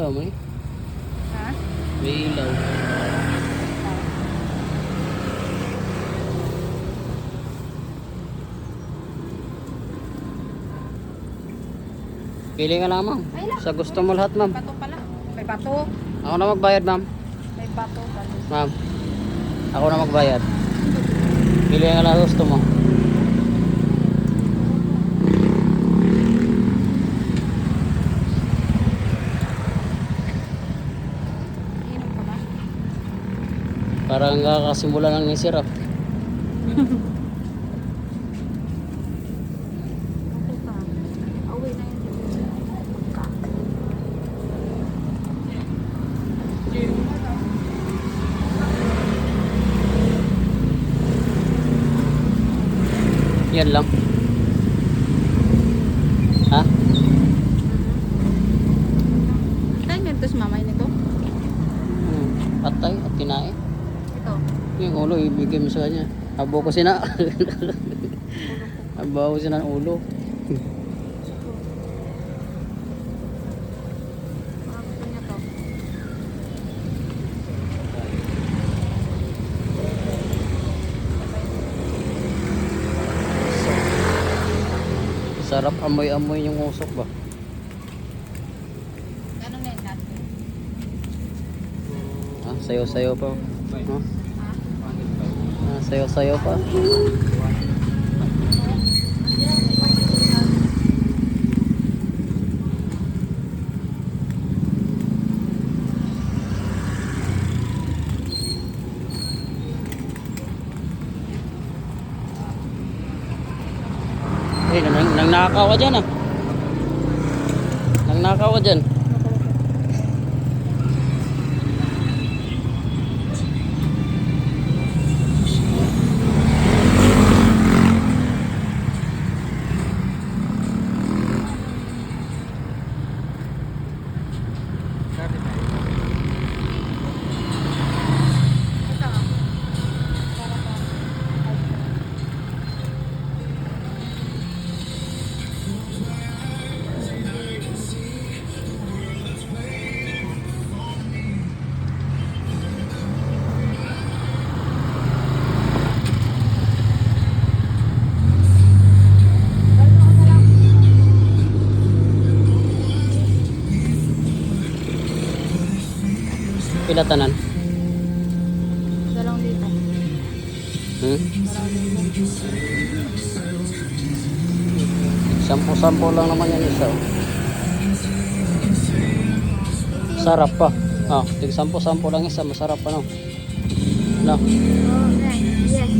ilaw mo eh. Ha? May ilaw. Pili ka lang ma'am. Sa gusto mo lahat ma'am. May bato pala. May bato. Ako na magbayad ma'am. May bato. Ma'am. Ako na magbayad. Pili ka lang gusto mo. Inom ka ba? Parang kakasimula lang ni Sirap. Okay pa. Away na yun. Yan lang. Ha? Tayo nga ito si mamay nito. Patay at kinain. Ito. Yung ulo ibigay mo sa kanya. Abo ko sina. Abo ko sina ng ulo. Parang gusto niya to. Sarap amoy-amoy yung usok ba? Ganun na yun natin. Ah, sayo-sayo pa. Oh. Ha? Ah, sayo-sayo pa. Eh, nangnakaw ka dyan ah. Nangnakaw ka dyan. Ito. Pilatanan. Dalawang dito. Hmm? Dalawang dito. Sampo-sampo lang naman yan isa. Oh. Sarap pa. Ah, tig sampo-sampo lang isa, masarap pa no. No. Oh, yes.